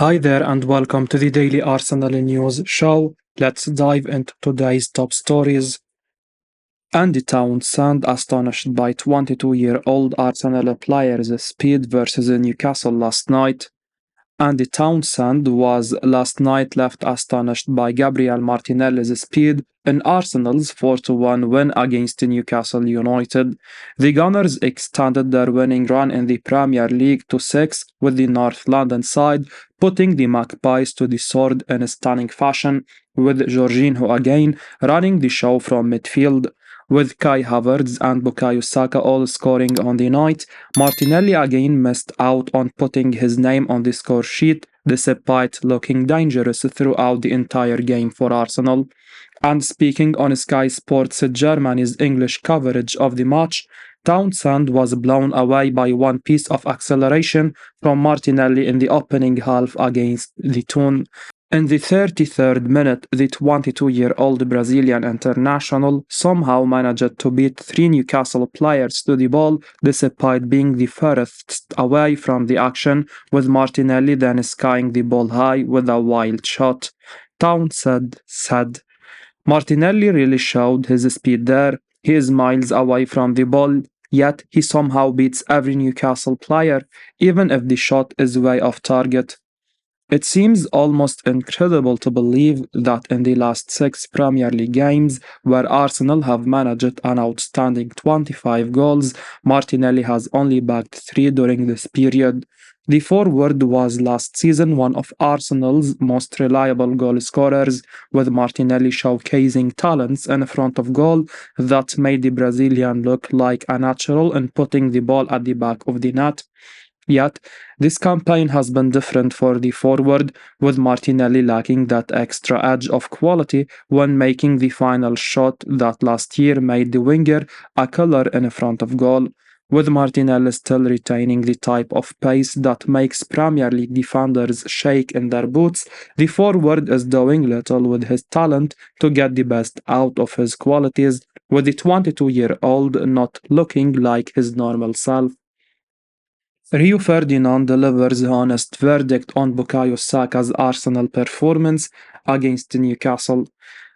Hi there and welcome to the Daily Arsenal News Show. Let's dive into today's top stories. Andy Townsend astonished by 22-year-old Arsenal player's speed versus Newcastle last night. Andy Townsend was last night left astonished by Gabriel Martinelli's speed in Arsenal's 4-1 win against Newcastle United. The Gunners extended their winning run in the Premier League to 6 with the North London side, putting the Magpies to the sword in a stunning fashion, with Jorginho again running the show from midfield. With Kai Havertz and Bukayo Saka all scoring on the night, Martinelli again missed out on putting his name on the score sheet, despite looking dangerous throughout the entire game for Arsenal. And speaking on Sky Sports Germany's English coverage of the match, Townsend was blown away by one piece of acceleration from Martinelli in the opening half against the Toon. In the 33rd minute, the 22-year-old Brazilian international somehow managed to beat three Newcastle players to the ball despite being the furthest away from the action, with Martinelli then skying the ball high with a wild shot. Townsend said, "Martinelli really showed his speed there. He is miles away from the ball, yet he somehow beats every Newcastle player, even if the shot is way off target. It seems almost incredible to believe that in the last six Premier League games, where Arsenal have managed an outstanding 25 goals, Martinelli has only bagged 3 during this period. The forward was last season one of Arsenal's most reliable goal scorers, with Martinelli showcasing talents in front of goal that made the Brazilian look like a natural in putting the ball at the back of the net. Yet, this campaign has been different for the forward, with Martinelli lacking that extra edge of quality when making the final shot that last year made the winger a killer in front of goal. With Martinelli still retaining the type of pace that makes Premier League defenders shake in their boots, the forward is doing little with his talent to get the best out of his qualities, with the 22-year-old not looking like his normal self. Rio Ferdinand delivers honest verdict on Bukayo Saka's Arsenal performance against Newcastle.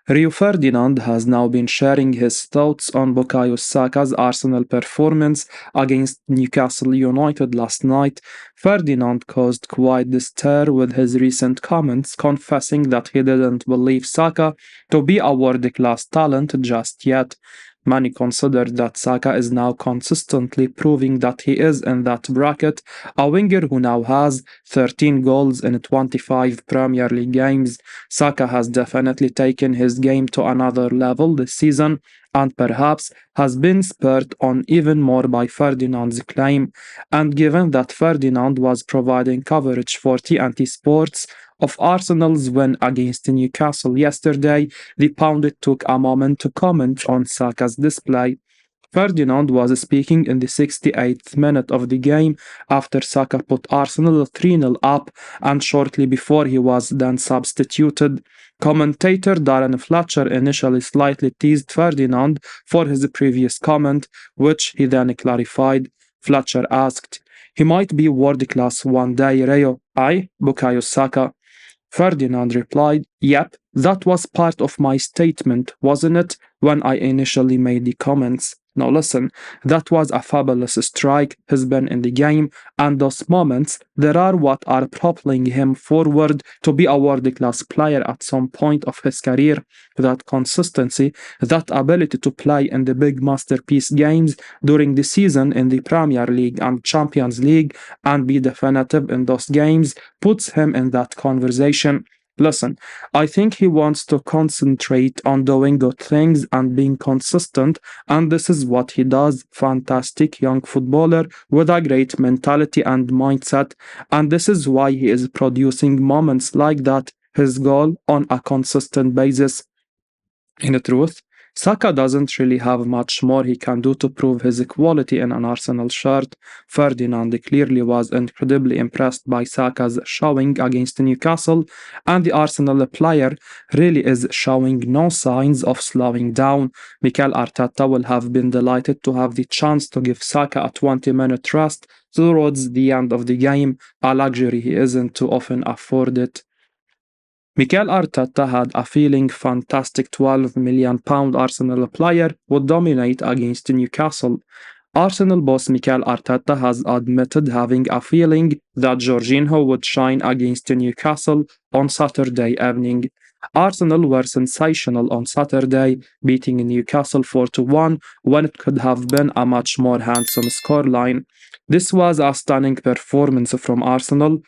Rio Ferdinand has now been sharing his thoughts on Bukayo Saka's Arsenal performance against Newcastle United last night. Ferdinand caused quite the stir with his recent comments, confessing that he didn't believe Saka to be a world-class talent just yet. Many consider that Saka is now consistently proving that he is in that bracket, a winger who now has 13 goals in 25 Premier League games. Saka has definitely taken his game to another level this season and perhaps has been spurred on even more by Ferdinand's claim. And given that Ferdinand was providing coverage for TNT Sports of Arsenal's win against Newcastle yesterday, the pundit took a moment to comment on Saka's display. Ferdinand was speaking in the 68th minute of the game after Saka put Arsenal 3-0 up, and shortly before he was then substituted. Commentator Darren Fletcher initially slightly teased Ferdinand for his previous comment, which he then clarified. Fletcher asked, "He might be world class one day, Rio. Bukayo Saka." Ferdinand replied, "Yep, that was part of my statement, wasn't it, when I initially made the comments. Now listen, that was a fabulous strike he's been in the game, and those moments, there are what are propelling him forward to be a world-class player at some point of his career. That consistency, that ability to play in the big masterpiece games during the season in the Premier League and Champions League and be definitive in those games puts him in that conversation. Listen, I think he wants to concentrate on doing good things and being consistent, and this is what he does. Fantastic young footballer with a great mentality and mindset, and this is why he is producing moments like that, his goal on a consistent basis. In truth, Saka doesn't really have much more he can do to prove his quality in an Arsenal shirt. Ferdinand clearly was incredibly impressed by Saka's showing against Newcastle, and the Arsenal player really is showing no signs of slowing down. Mikel Arteta will have been delighted to have the chance to give Saka a 20-minute rest towards the end of the game, a luxury he isn't too often afforded. Mikel Arteta had a feeling fantastic £12 million Arsenal player would dominate against Newcastle. Arsenal boss Mikel Arteta has admitted having a feeling that Jorginho would shine against Newcastle on Saturday evening. Arsenal were sensational on Saturday, beating Newcastle 4-1 when it could have been a much more handsome scoreline. This was a stunning performance from Arsenal,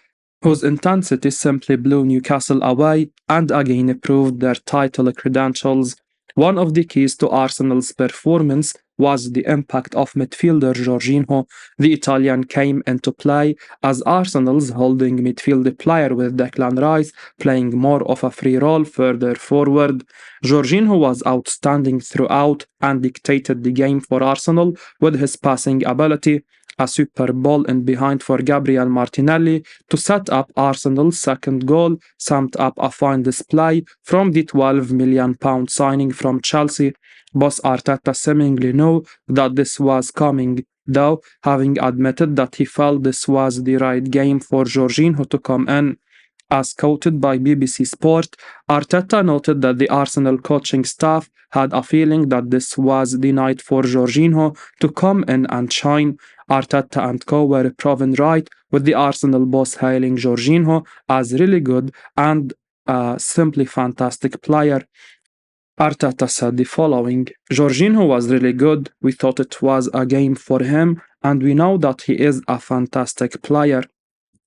whose intensity simply blew Newcastle away and again proved their title credentials. One of the keys to Arsenal's performance was the impact of midfielder Jorginho. The Italian came into play as Arsenal's holding midfield player, with Declan Rice playing more of a free role further forward. Jorginho was outstanding throughout and dictated the game for Arsenal with his passing ability. A super ball in behind for Gabriel Martinelli to set up Arsenal's second goal summed up a fine display from the £12 million signing from Chelsea. Boss Arteta seemingly knew that this was coming, though, having admitted that he felt this was the right game for Jorginho to come in. As quoted by BBC Sport, Arteta noted that the Arsenal coaching staff had a feeling that this was the night for Jorginho to come in and shine. Arteta and co were proven right, with the Arsenal boss hailing Jorginho as really good and a simply fantastic player. Arteta said the following: Jorginho was really good, we thought it was a game for him, and we know that he is a fantastic player.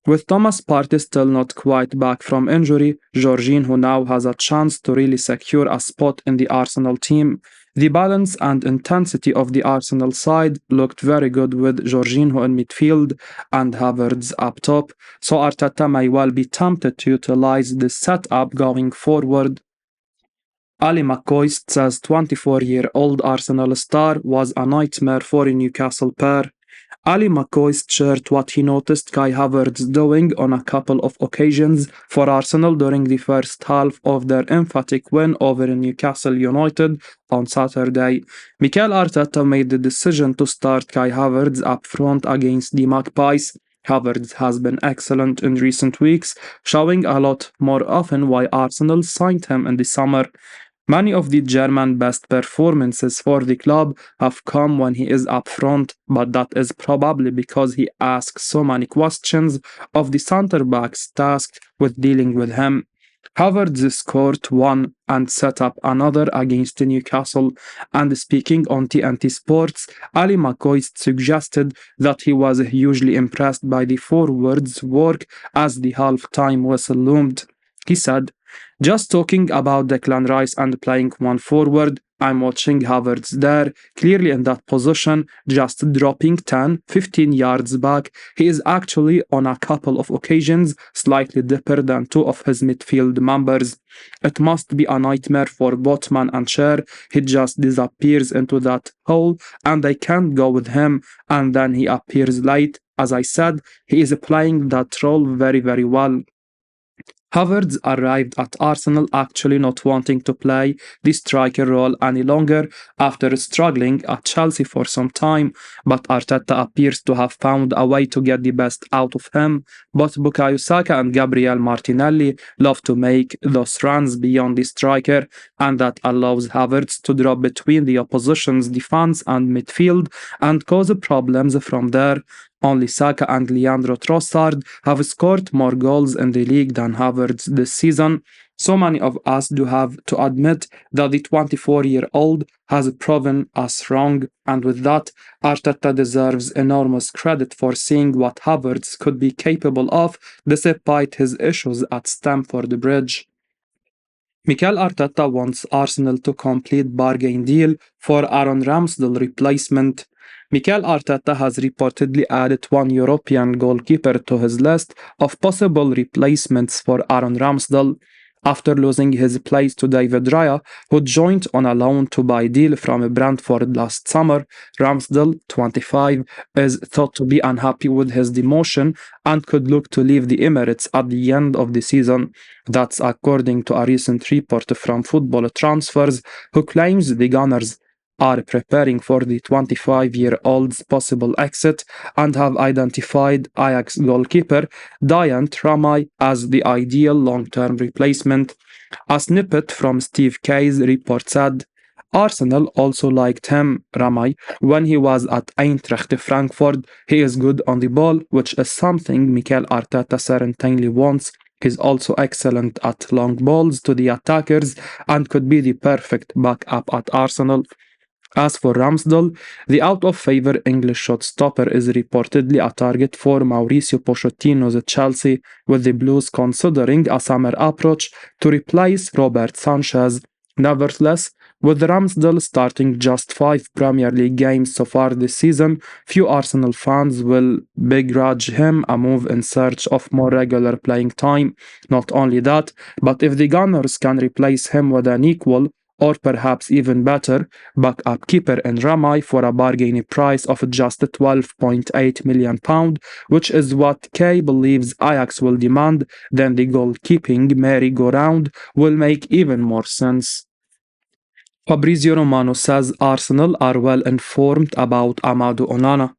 With Thomas Partey still not quite back from injury, Jorginho now has a chance to really secure a spot in the Arsenal team. The balance and intensity of the Arsenal side looked very good with Jorginho in midfield and Havertz up top, so Arteta may well be tempted to utilize this setup going forward. AliMCO says 24-year-old Arsenal star was a nightmare for a Newcastle pair. AliMCO shared what he noticed Kai Havertz doing on a couple of occasions for Arsenal during the first half of their emphatic win over Newcastle United on Saturday. Mikel Arteta made the decision to start Kai Havertz up front against the Magpies. Havertz has been excellent in recent weeks, showing a lot more often why Arsenal signed him in the summer. Many of the German best performances for the club have come when he is up front, but that is probably because he asks so many questions of the centre-backs tasked with dealing with him. Havertz scored one and set up another against Newcastle, and speaking on TNT Sports, AliMCO suggested that he was hugely impressed by the forwards' work as the half-time whistle loomed. He said, "Just talking about Declan Rice and playing one forward, I'm watching Havertz there, clearly in that position, just dropping 10, 15 yards back. He is actually on a couple of occasions slightly deeper than two of his midfield members. It must be a nightmare for Botman and Cher. He just disappears into that hole and I can't go with him, and then he appears late. As I said, he is playing that role very, very well." Havertz arrived at Arsenal actually not wanting to play the striker role any longer after struggling at Chelsea for some time, but Arteta appears to have found a way to get the best out of him. Both Bukayo Saka and Gabriel Martinelli love to make those runs beyond the striker, and that allows Havertz to drop between the opposition's defense and midfield and cause problems from there. Only Saka and Leandro Trossard have scored more goals in the league than Havertz this season. So many of us do have to admit that the 24-year-old has proven us wrong, and with that, Arteta deserves enormous credit for seeing what Havertz could be capable of despite his issues at Stamford Bridge. Mikel Arteta wants Arsenal to complete bargain deal for Aaron Ramsdale replacement. Mikel Arteta has reportedly added one European goalkeeper to his list of possible replacements for Aaron Ramsdale. after losing his place to David Raya, who joined on a loan-to-buy deal from Brentford last summer. Ramsdale, 25, is thought to be unhappy with his demotion and could look to leave the Emirates at the end of the season. That's according to a recent report from Football Transfers, who claims the Gunners are preparing for the 25-year-old's possible exit and have identified Ajax goalkeeper Diant Ramay as the ideal long-term replacement. A snippet from Steve Kay's report said, Arsenal also liked him, Ramay, when he was at Eintracht Frankfurt. He is good on the ball, which is something Mikel Arteta certainly wants. He's also excellent at long balls to the attackers and could be the perfect backup at Arsenal. As for Ramsdale, the out-of-favour English shot stopper is reportedly a target for Mauricio Pochettino's Chelsea, with the Blues considering a summer approach to replace Robert Sanchez. Nevertheless, with Ramsdale starting just 5 Premier League games so far this season, few Arsenal fans will begrudge him a move in search of more regular playing time. Not only that, but if the Gunners can replace him with an equal, or perhaps even better, backup keeper in Ramay for a bargain price of just £12.8 million, which is what Kay believes Ajax will demand, then the goalkeeping merry-go-round will make even more sense. Fabrizio Romano says Arsenal are well informed about Amadou Onana.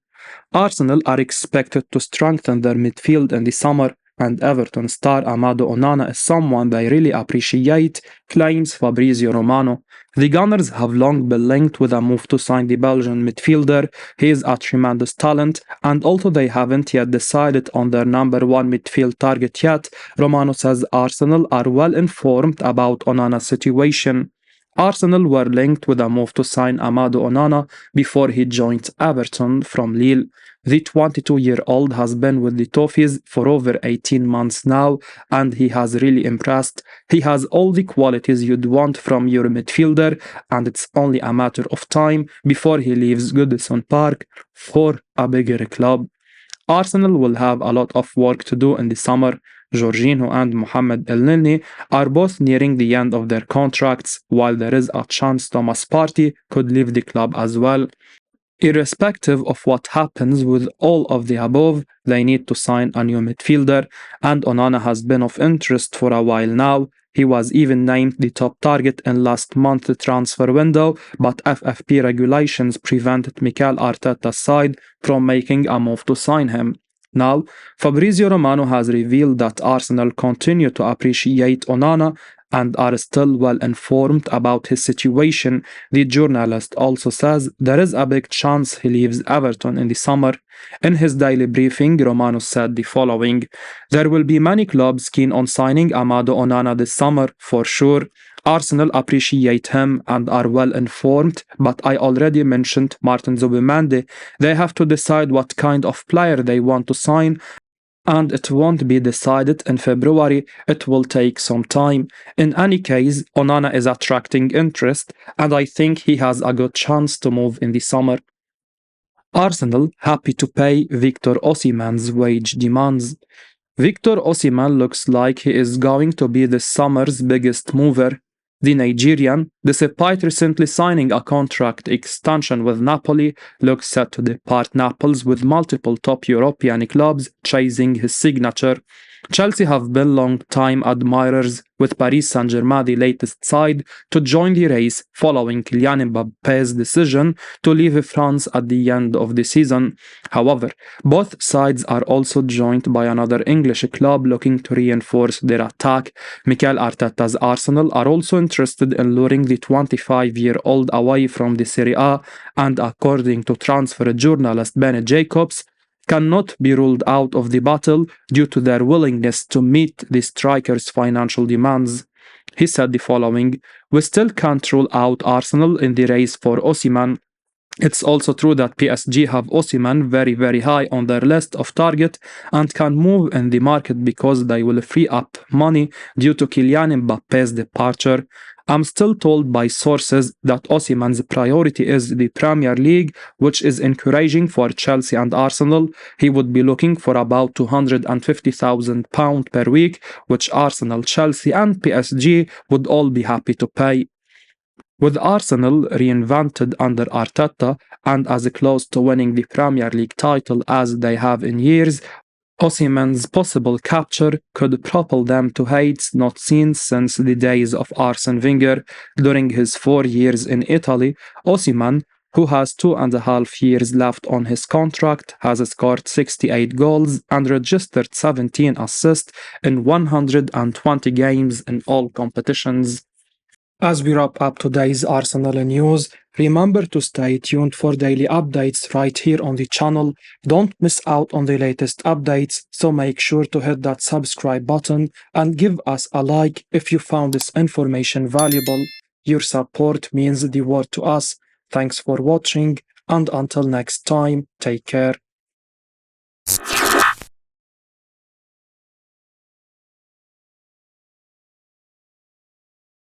Arsenal are expected to strengthen their midfield in the summer, and Everton star Amadou Onana is someone they really appreciate, claims Fabrizio Romano. The Gunners have long been linked with a move to sign the Belgian midfielder. He is a tremendous talent, and although they haven't yet decided on their number one midfield target yet, Romano says Arsenal are well informed about Onana's situation. Arsenal were linked with a move to sign Amadou Onana before he joined Everton from Lille. The 22-year-old has been with the Toffees for over 18 months now, and he has really impressed. He has all the qualities you'd want from your midfielder, and it's only a matter of time before he leaves Goodison Park for a bigger club. Arsenal will have a lot of work to do in the summer. Jorginho and Mohamed Elneny are both nearing the end of their contracts, while there is a chance Thomas Partey could leave the club as well. Irrespective of what happens with all of the above, they need to sign a new midfielder, and Onana has been of interest for a while now. He was even named the top target in last month's transfer window, but FFP regulations prevented Mikel Arteta's side from making a move to sign him. Now, Fabrizio Romano has revealed that Arsenal continue to appreciate Onana and are still well informed about his situation. The journalist also says there is a big chance he leaves Everton in the summer. In his daily briefing, Romano said the following: There will be many clubs keen on signing Amadou Onana this summer, for sure. Arsenal appreciate him and are well informed, but I already mentioned Martin Zubimendi. They have to decide what kind of player they want to sign, and it won't be decided in February. It will take some time. In any case, Onana is attracting interest, and I think he has a good chance to move in the summer. Arsenal happy to pay Victor Osimhen's wage demands. Victor Osimhen looks like he is going to be this summer's biggest mover. The Nigerian, despite recently signing a contract extension with Napoli, looks set to depart Naples with multiple top European clubs chasing his signature. Chelsea have been long-time admirers, with Paris Saint-Germain the latest side to join the race following Kylian Mbappe's decision to leave France at the end of the season. However, both sides are also joined by another English club looking to reinforce their attack. Mikel Arteta's Arsenal are also interested in luring the 25-year-old away from the Serie A, and according to transfer journalist Ben Jacobs, cannot be ruled out of the battle due to their willingness to meet the striker's financial demands. He said the following: We still can't rule out Arsenal in the race for Osimhen. It's also true that PSG have Osimhen very high on their list of target and can move in the market because they will free up money due to Kylian Mbappe's departure. I'm still told by sources that Osimhen's priority is the Premier League, which is encouraging for Chelsea and Arsenal. He would be looking for about £250,000 per week, which Arsenal, Chelsea, and PSG would all be happy to pay. With Arsenal reinvented under Arteta and as close to winning the Premier League title as they have in years, Osimhen's possible capture could propel them to heights not seen since the days of Arsene Wenger. During his 4 years in Italy, Osimhen, who has 2.5 years left on his contract, has scored 68 goals and registered 17 assists in 120 games in all competitions. As we wrap up today's Arsenal news, remember to stay tuned for daily updates right here on the channel. Don't miss out on the latest updates, so make sure to hit that subscribe button and give us a like if you found this information valuable. Your support means the world to us. Thanks for watching, and until next time, take care.